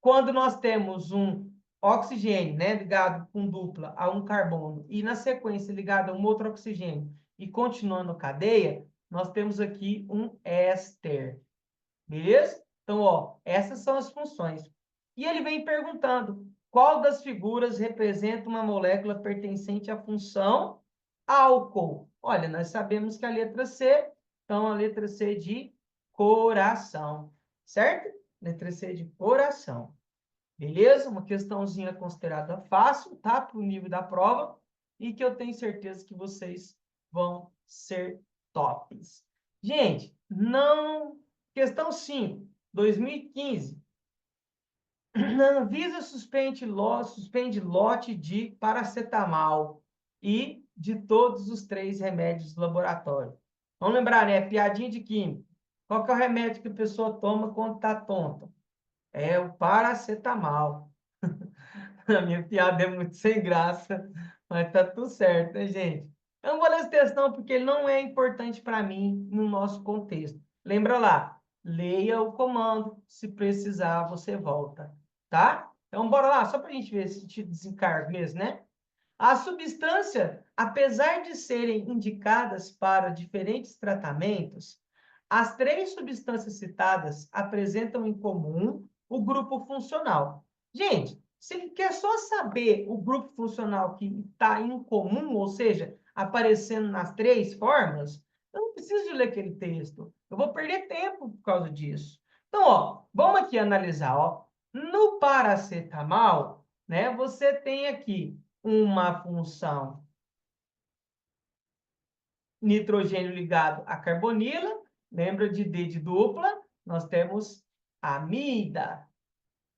Quando nós temos um oxigênio, né, ligado com dupla a um carbono e na sequência ligado a um outro oxigênio e continuando a cadeia, nós temos aqui um éster. Beleza? Então, ó, essas são as funções. E ele vem perguntando, qual das figuras representa uma molécula pertencente à função álcool? Olha, nós sabemos que a letra C, então a letra C de coração, certo? Letra C de coração. Beleza? Uma questãozinha considerada fácil, tá? Para o nível da prova, e que eu tenho certeza que vocês vão ser tops. Gente, não. Questão 5, 2015. A Anvisa suspende lote de paracetamol e de todos os 3 remédios do laboratório. Vamos lembrar, né? Piadinha de química. Qual que é o remédio que a pessoa toma quando está tonta? É o paracetamol. A minha piada é muito sem graça, mas tá tudo certo, né, gente? Eu não vou ler esse texto não, porque ele não é importante para mim no nosso contexto. Lembra lá, leia o comando, se precisar você volta, tá? Então bora lá, só para a gente ver se te desencargo mesmo, né? A substância, apesar de serem indicadas para diferentes tratamentos, as 3 substâncias citadas apresentam em comum o grupo funcional. Gente, se quer só saber o grupo funcional que está em comum, ou seja, aparecendo nas 3 formas, eu não preciso de ler aquele texto. Eu vou perder tempo por causa disso. Então, ó, vamos aqui analisar, ó. No paracetamol, né, você tem aqui uma função nitrogênio ligado à carbonila, lembra de D de dupla? Nós temos amida,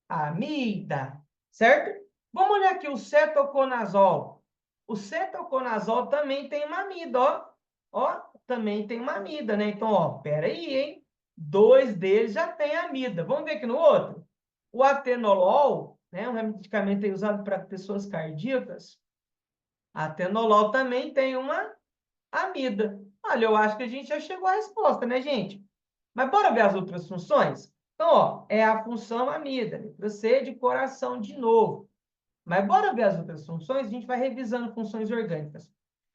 amida, certo? Vamos olhar aqui o cetoconazol. O cetoconazol também tem uma amida, ó. Ó, também tem uma amida, né? Então, ó, peraí, hein? 2 deles já tem amida. Vamos ver aqui no outro? O atenolol, né? Um medicamento aí usado para pessoas cardíacas. Atenolol também tem uma amida. Olha, eu acho que a gente já chegou à resposta, né, gente? Mas bora ver as outras funções? Então, ó, é a função amida, letra C de coração de novo. Mas bora ver as outras funções? A gente vai revisando funções orgânicas.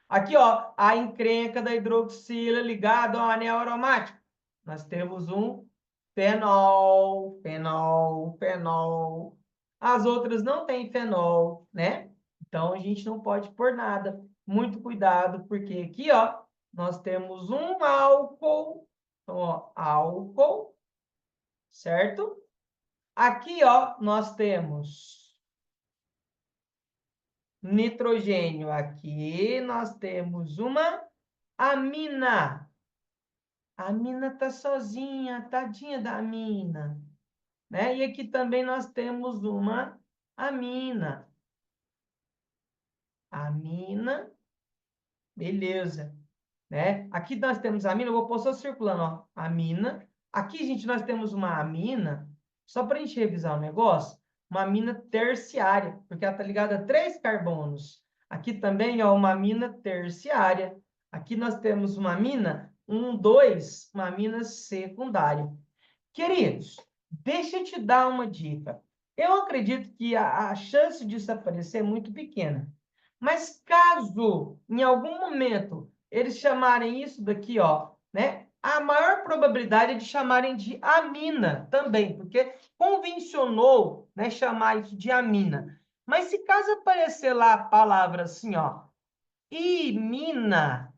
Aqui, ó, a encrenca da hidroxila ligada ao anel aromático. Nós temos um fenol, fenol, fenol. As outras não têm fenol, né? Então, a gente não pode pôr nada. Muito cuidado, porque aqui, ó, nós temos um álcool. Então, ó, álcool, certo? Aqui, ó, nós temos nitrogênio. Aqui nós temos uma amina. A mina tá sozinha, tadinha da mina, né? E aqui também nós temos uma amina. Amina, beleza, né? Aqui nós temos a mina, eu vou pôr só circulando, ó, a mina. Aqui, gente, nós temos uma amina, só para a gente revisar o negócio, uma amina terciária, porque ela está ligada a 3 carbonos. Aqui também, ó, uma amina terciária. Aqui nós temos uma amina 1, 2, uma amina secundária. Queridos, deixa eu te dar uma dica. Eu acredito que a chance disso aparecer é muito pequena. Mas caso, em algum momento, eles chamarem isso daqui, ó, né? A maior probabilidade é de chamarem de amina também, porque convencionou, né, chamar isso de amina. Mas se caso aparecer lá a palavra assim, ó, imina,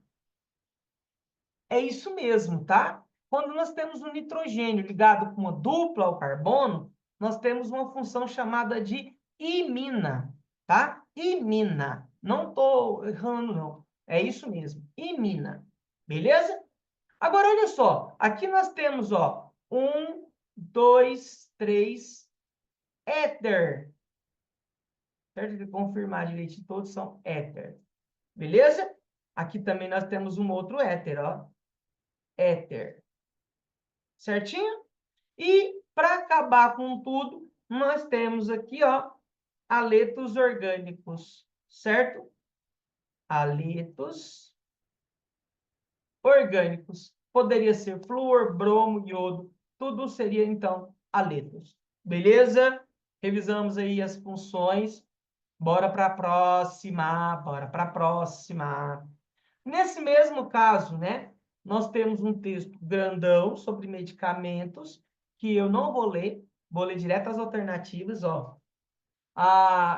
é isso mesmo, tá? Quando nós temos um nitrogênio ligado com uma dupla ao carbono, nós temos uma função chamada de imina, tá? Imina. Não estou errando, não. É isso mesmo, imina. Beleza? Agora, olha só. Aqui nós temos, ó, 1, 2, 3, éter. Certo? De confirmar direito, todos são éter. Beleza? Aqui também nós temos um outro éter, ó. Éter. Certinho? E para acabar com tudo, nós temos aqui, ó, haletos orgânicos, certo? Haletos orgânicos. Poderia ser flúor, bromo, iodo, tudo seria então haletos. Beleza? Revisamos aí as funções. Bora para a próxima, bora para a próxima. Nesse mesmo caso, né, nós temos um texto grandão sobre medicamentos, que eu não vou ler direto as alternativas, ó.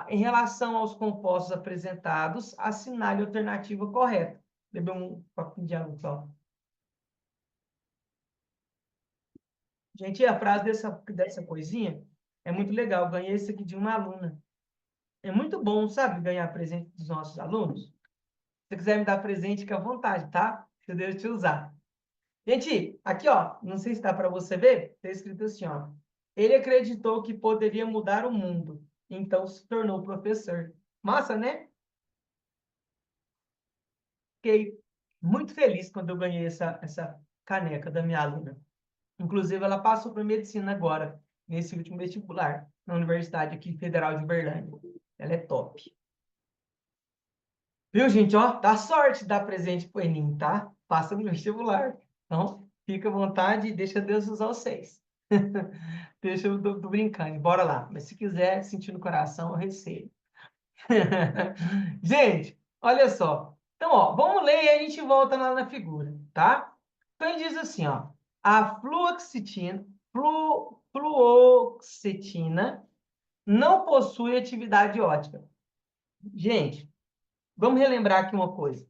Em relação aos compostos apresentados, assinale a alternativa correta. Beber um pouquinho de água só. Gente, a frase dessa coisinha é muito legal. Ganhei isso aqui de uma aluna. É muito bom, sabe, ganhar presente dos nossos alunos. Se você quiser me dar presente, fique à vontade, tá? Que eu devo te usar. Gente, aqui, ó, não sei se dá para você ver, está escrito assim, ó. Ele acreditou que poderia mudar o mundo, então se tornou professor. Massa, né? Fiquei muito feliz quando eu ganhei essa caneca da minha aluna. Inclusive, ela passou para medicina agora, nesse último vestibular, na Universidade aqui Federal de Uberlândia. Ela é top. Viu, gente? Ó, dá sorte de dar presente pro Enem, tá? Passa no vestibular. Então, fica à vontade e deixa Deus usar vocês. Deixa eu tô brincando, bora lá. Mas se quiser sentir no coração, eu recebo. Gente, olha só. Então, ó, vamos ler e a gente volta lá na figura, tá? Então, ele diz assim, ó. A fluoxetina não possui atividade ótica. Gente, vamos relembrar aqui uma coisa.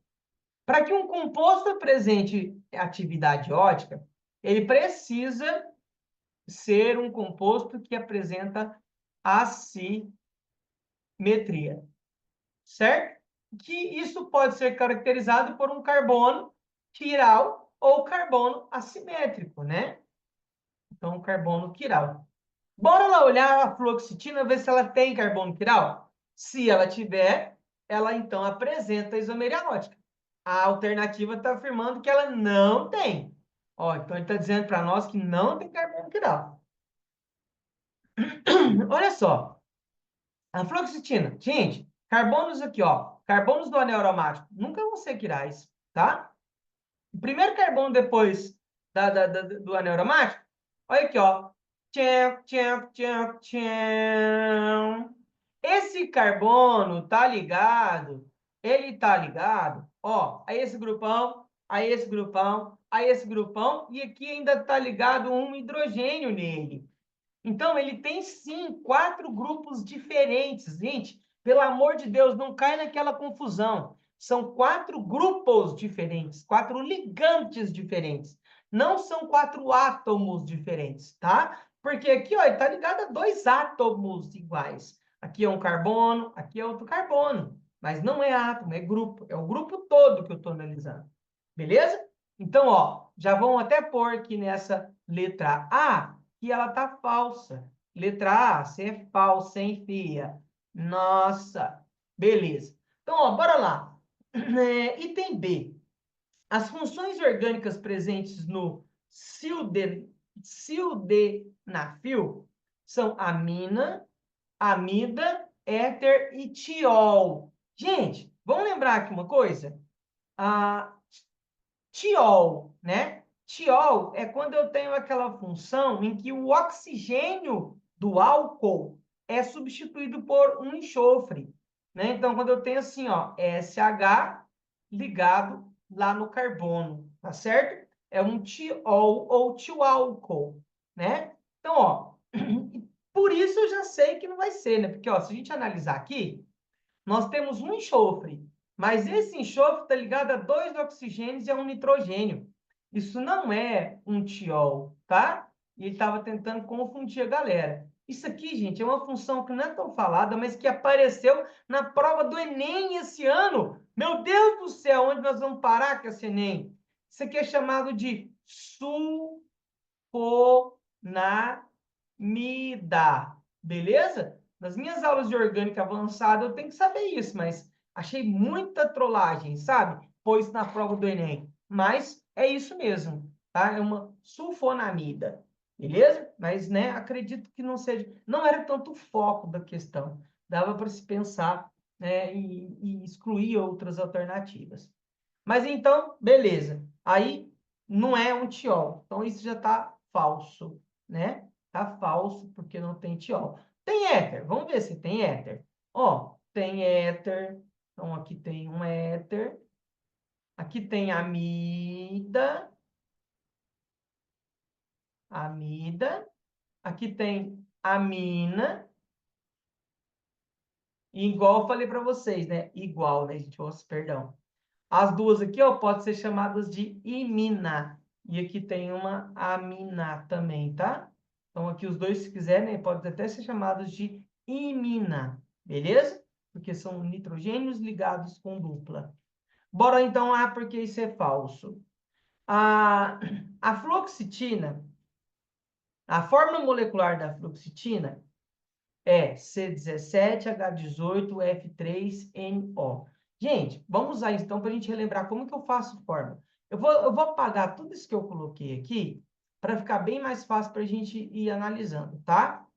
Para que um composto apresente atividade ótica, ele precisa ser um composto que apresenta assimetria, certo? Que isso pode ser caracterizado por um carbono quiral ou carbono assimétrico, né? Então, um carbono quiral. Bora lá olhar a fluoxetina, ver se ela tem carbono quiral? Se ela tiver, ela então apresenta isomeria ótica. A alternativa está afirmando que ela não tem. Ó, então ele está dizendo para nós que não tem carbono quiral. Olha só, a fluoxetina, gente, carbonos aqui, ó, carbonos do anel aromático nunca vão ser quirais, tá? O primeiro carbono depois do anel aromático, olha aqui, ó. Tchan, tchan, tchan, tchan. Esse carbono tá ligado, ele tá ligado, ó, a esse grupão, a esse grupão, a esse grupão, e aqui ainda tá ligado um hidrogênio nele. Então, ele tem sim 4 grupos diferentes. Gente, pelo amor de Deus, não cai naquela confusão. São 4 grupos diferentes, 4 ligantes diferentes. Não são 4 átomos diferentes, tá? Porque aqui, ó, ele está ligado a 2 átomos iguais. Aqui é um carbono, aqui é outro carbono. Mas não é átomo, é grupo. É o grupo todo que eu estou analisando. Beleza? Então, ó, já vão até pôr aqui nessa letra A que ela tá falsa. Letra A, você é falsa, hein, filha? Nossa, beleza. Então, ó, bora lá. Item B. As funções orgânicas presentes no sildenafil são amina, amida, éter e tiol. Gente, vamos lembrar aqui uma coisa? A tiol, né? Tiol é quando eu tenho aquela função em que o oxigênio do álcool é substituído por um enxofre, né? Então, quando eu tenho assim, ó, SH ligado lá no carbono, tá certo? É um tiol ou tioálcool, né? Então, ó, por isso eu já sei que não vai ser, né? Porque, ó, se a gente analisar aqui, nós temos um enxofre, mas esse enxofre está ligado a dois oxigênios e a um nitrogênio. Isso não é um tiol, tá? E ele estava tentando confundir a galera. Isso aqui, gente, é uma função que não é tão falada, mas que apareceu na prova do Enem esse ano. Meu Deus do céu, onde nós vamos parar com esse Enem? Isso aqui é chamado de sulfonamida, beleza? Nas minhas aulas de orgânica avançada, eu tenho que saber isso, mas achei muita trollagem, sabe? Pôs na prova do Enem. Mas é isso mesmo, tá? É uma sulfonamida, beleza? Mas, né, acredito que não seja, não era tanto o foco da questão. Dava para se pensar, né, e excluir outras alternativas. Mas então, beleza. Aí não é um tiol. Então isso já está falso, né? Tá falso porque não tem tiol. Tem éter. Vamos ver se tem éter. Ó, tem éter. Então aqui tem um éter. Aqui tem amida. Amida. Aqui tem amina. E igual eu falei para vocês, né? Igual, né, gente? Nossa, perdão. As duas aqui, ó, podem ser chamadas de imina. E aqui tem uma amina também, tá? Então, aqui os dois, se quiserem, podem até ser chamados de imina, beleza? Porque são nitrogênios ligados com dupla. Bora então lá, porque isso é falso. A fluoxetina, a fórmula molecular da fluoxetina é C17H18F3NO. Gente, vamos usar isso então para a gente relembrar como que eu faço fórmula. Eu vou apagar tudo isso que eu coloquei aqui para ficar bem mais fácil para a gente ir analisando, tá?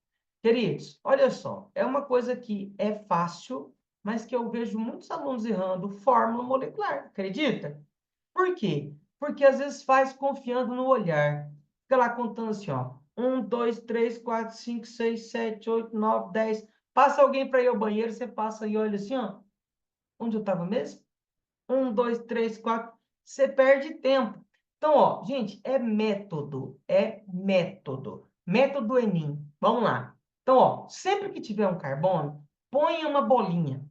Queridos, olha só, é uma coisa que é fácil, mas que eu vejo muitos alunos errando fórmula molecular, acredita? Por quê? Porque às vezes faz confiando no olhar. Fica lá contando assim, ó. 1, 2, 3, 4, 5, 6, 7, 8, 9, 10. Passa alguém para ir ao banheiro, você passa e olha assim, ó. Onde eu estava mesmo? 1, 2, 3, 4. Você perde tempo. Então, ó, gente, é método. É método. Método Enem. Vamos lá. Então, ó, sempre que tiver um carbono, ponha uma bolinha.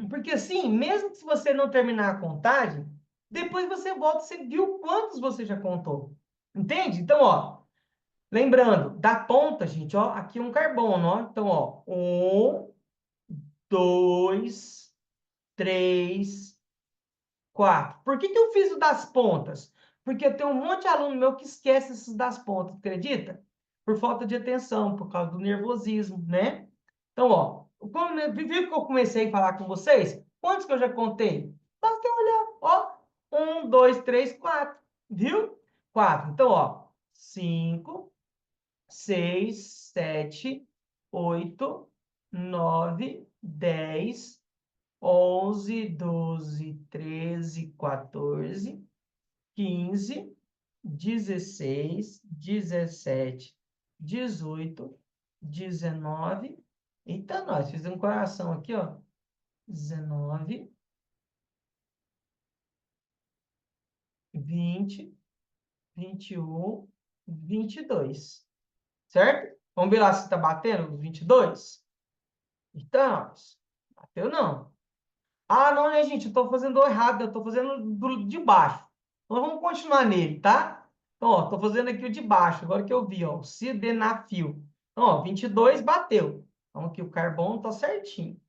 Porque assim, mesmo que se você não terminar a contagem, depois você volta e você viu quantos você já contou. Entende? Então, ó, lembrando, da ponta, gente, ó, aqui um carbono, ó. Então, ó, 1, 2, 3, 4. Por que que eu fiz o das pontas? Porque eu tenho um monte de aluno meu que esquece esses das pontas, acredita? Por falta de atenção, por causa do nervosismo, né? Então, ó, viu que eu comecei a falar com vocês? Quantos que eu já contei? Basta olhar, ó. 1, 2, 3, 4. Viu? 4. Então, ó, 5, 6, 7, 8, 9, 10, 11, 12, 13, 14, 15, 16, 18, 19. Eita, nós fizemos um coração aqui, ó. 19, 20, 21, 22. Certo? Vamos ver lá se está batendo os 22? Então, bateu não. Ah, não, né, gente? Eu estou fazendo errado, eu estou fazendo de baixo. Então, vamos continuar nele, tá? Então, ó, estou fazendo aqui o de baixo, agora que eu vi, ó, o sildenafil. Então, ó, 22 bateu. Então, aqui o carbono está certinho.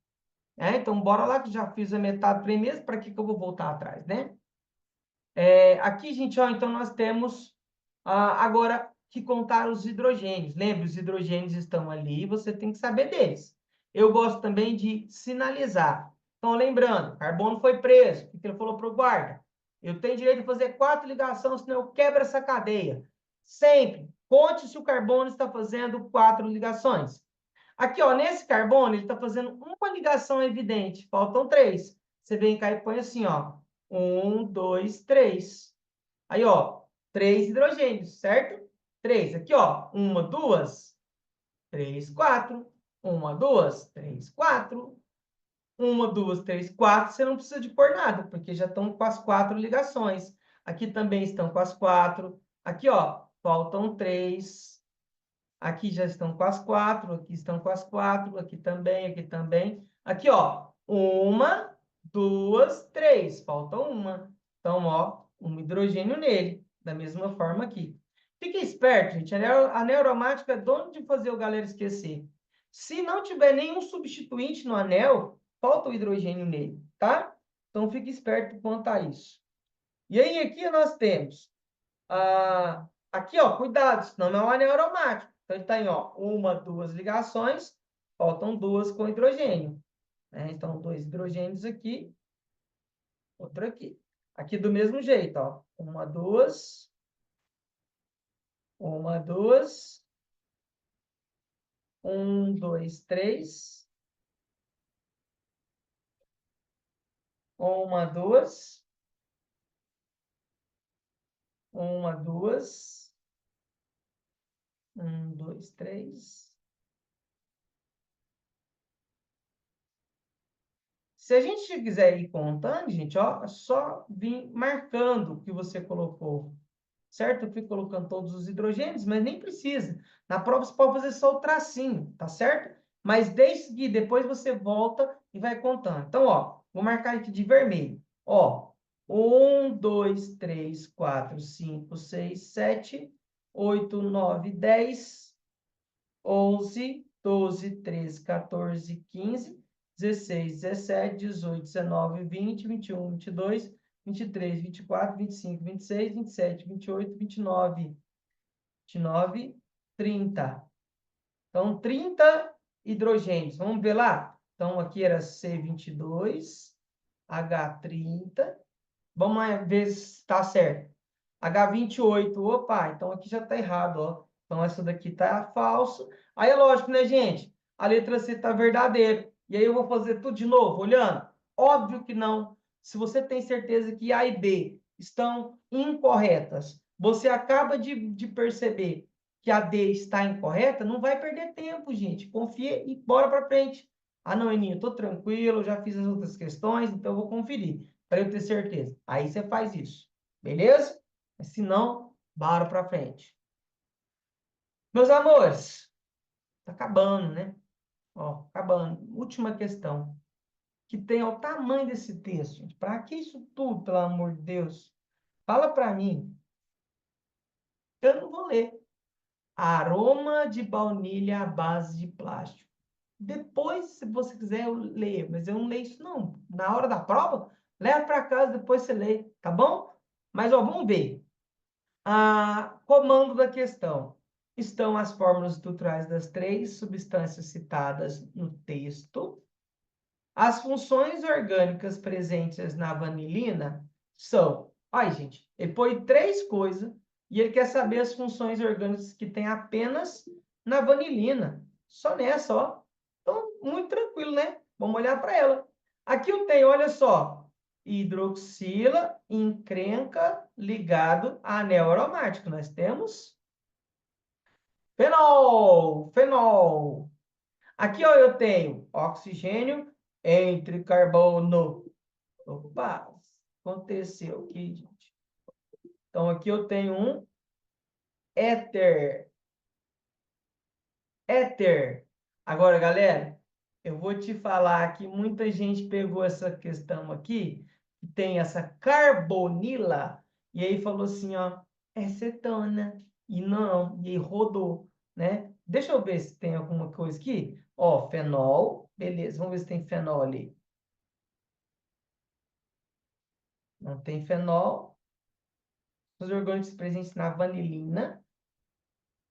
Então, bora lá, que já fiz a metade primeiro, para que que eu vou voltar atrás, né? Aqui, gente, ó, então nós temos agora que contar os hidrogênios. Lembre, os hidrogênios estão ali, você tem que saber deles. Eu gosto também de sinalizar. Então, lembrando, carbono foi preso. O que ele falou para o guarda? Eu tenho direito de fazer 4 ligações, senão eu quebro essa cadeia. Sempre. Conte se o carbono está fazendo 4 ligações. Aqui, ó, nesse carbono, ele está fazendo uma ligação evidente. Faltam 3. Você vem cá e põe assim, ó. 1, 2, 3. Aí, ó, 3 hidrogênios, certo? 3. Aqui, ó. 1, 2, 3, 4. 1, 2, 3, 4. 1, 2, 3, 4. Você não precisa de pôr nada, porque já estão com as 4 ligações. Aqui também estão com as 4. Aqui, ó, faltam 3. Aqui já estão com as 4. Aqui estão com as 4. Aqui também, aqui também. Aqui, ó, 1, 2, 3. Falta uma. Então, ó, um hidrogênio nele. Da mesma forma aqui. Fique esperto, gente. A anel aromático é dono de fazer o galera esquecer. Se não tiver nenhum substituinte no anel, falta o hidrogênio nele, tá? Então, fique esperto quanto a isso. E aí, aqui nós temos... aqui, ó, cuidado, senão não é um anel aromático. Então, ele está em, ó, 1, 2 ligações, faltam 2 com hidrogênio. Né? Então, 2 hidrogênios aqui, outro aqui. Aqui do mesmo jeito, ó. 1, 2, 1, 2, 1, 2, 3, 1, 2, 1, 2, 1, 2, 3. Se a gente quiser ir contando, gente, ó, é só vir marcando o que você colocou. Certo? Eu fico colocando todos os hidrogênios, mas nem precisa. Na prova você pode fazer só o tracinho, tá certo? Mas desde que depois você volta e vai contando. Então, ó, vou marcar aqui de vermelho. Ó, 1, 2, 3, 4, 5, 6, 7, 8, 9, 10, 11, 12, 13, 14, 15, 16, 17, 18, 19, 20, 21, 22, 23, 24, 25, 26, 27, 28, 29, 30. Então, 30 hidrogênios. Vamos ver lá? Então, aqui era C22, H30. Vamos ver se está certo. H28, opa, então aqui já está errado, ó. Então, essa daqui está falso. Aí é lógico, né, gente? A letra C está verdadeira. E aí eu vou fazer tudo de novo, olhando? Óbvio que não. Se você tem certeza que A e B estão incorretas, você acaba de perceber que a D está incorreta, não vai perder tempo, gente. Confia e bora para frente. Ah, não, Eninho, estou tranquilo, já fiz as outras questões, então eu vou conferir, para eu ter certeza. Aí você faz isso, beleza? Se não, bora para frente. Meus amores, tá acabando, né? Ó, acabando. Última questão. Que tem o tamanho desse texto, gente. Para que isso tudo, pelo amor de Deus? Fala para mim. Eu não vou ler. Aroma de baunilha à base de plástico. Depois, se você quiser, eu leio. Mas eu não leio isso, não. Na hora da prova, leva para casa, depois você lê, tá bom? Mas, ó, vamos ver. Comando da questão. Estão as fórmulas estruturais das 3 substâncias citadas no texto. As funções orgânicas presentes na vanilina são... Ai, gente, ele põe 3 coisas e ele quer saber as funções orgânicas que tem apenas na vanilina. Só nessa, ó. Então, muito tranquilo, né? Vamos olhar para ela. Aqui eu tenho, olha só, hidroxila, encrenca, ligado a anel aromático. Nós temos fenol, fenol. Aqui, ó, eu tenho oxigênio entre carbono. Opa, aconteceu aqui, gente. Então, aqui eu tenho um éter. Éter. Agora, galera, eu vou te falar que muita gente pegou essa questão aqui, que tem essa carbonila, e aí falou assim, ó, é cetona. E não, e aí rodou, né? Deixa eu ver se tem alguma coisa aqui. Ó, fenol, beleza, vamos ver se tem fenol ali. Não tem fenol. Os orgânicos presentes na vanilina.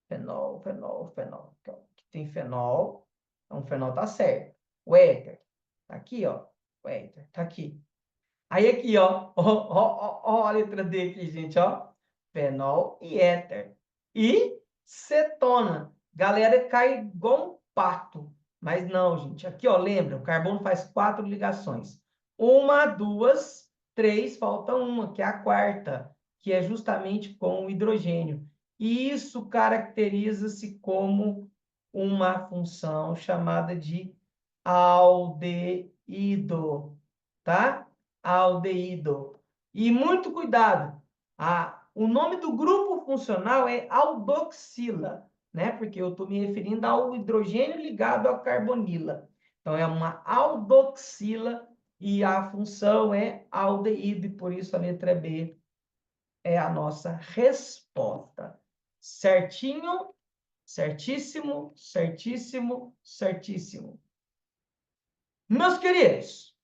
Fenol, fenol, fenol. Aqui tem fenol. Então, o fenol tá certo. O éter. Tá aqui, ó. O éter. Tá aqui. Aí aqui, ó. Ó a letra D aqui, gente, ó. Fenol e éter. E cetona. Galera, cai igual um pato. Mas não, gente. Aqui, ó, lembra? O carbono faz 4 ligações. Uma, duas, três, falta uma, que é a quarta, que é justamente com o hidrogênio. E isso caracteriza-se como uma função chamada de aldeído, tá? Aldeído. E muito cuidado, o nome do grupo funcional é aldoxila, né? Porque eu estou me referindo ao hidrogênio ligado à carbonila. Então, é uma aldoxila e a função é aldeído, e por isso a letra B é a nossa resposta. Certinho? Certíssimo, certíssimo, certíssimo. Meus queridos,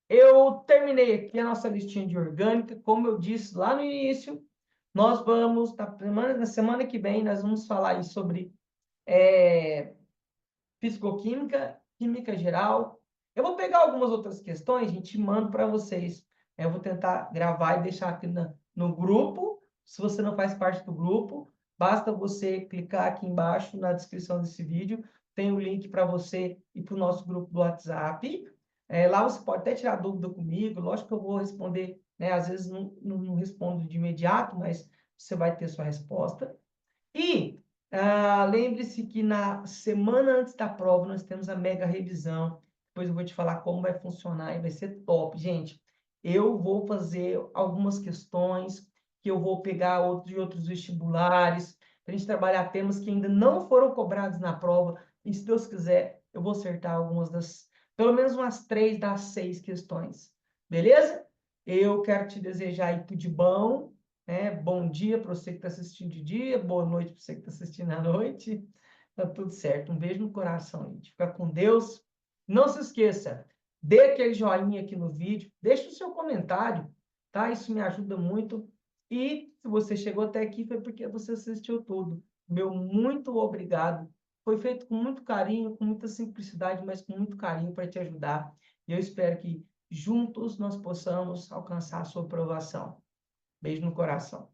eu terminei aqui a nossa listinha de orgânica. Como eu disse lá no início, nós vamos, na semana que vem, nós vamos falar aí sobre fisicoquímica, química geral. Eu vou pegar algumas outras questões, gente, e mando para vocês. Eu vou tentar gravar e deixar aqui no grupo. Se você não faz parte do grupo, basta você clicar aqui embaixo na descrição desse vídeo. Tem o link para você ir para o nosso grupo do WhatsApp. Lá você pode até tirar dúvida comigo. Lógico que eu vou responder, né? Às vezes não respondo de imediato, mas você vai ter sua resposta. E lembre-se que na semana antes da prova nós temos a mega revisão. Depois eu vou te falar como vai funcionar e vai ser top. Gente, eu vou fazer algumas questões que eu vou pegar de outros vestibulares, para a gente trabalhar temas que ainda não foram cobrados na prova. E se Deus quiser, eu vou acertar pelo menos umas 3 das 6 questões. Beleza? Eu quero te desejar aí tudo de bom, né? Bom dia para você que está assistindo de dia, boa noite para você que está assistindo à noite. Tá tudo certo. Um beijo no coração, gente. Fica com Deus. Não se esqueça, dê aquele joinha aqui no vídeo, deixe o seu comentário, tá? Isso me ajuda muito. E se você chegou até aqui, foi porque você assistiu tudo. Meu muito obrigado. Foi feito com muito carinho, com muita simplicidade, mas com muito carinho para te ajudar. E eu espero que juntos nós possamos alcançar a sua aprovação. Beijo no coração.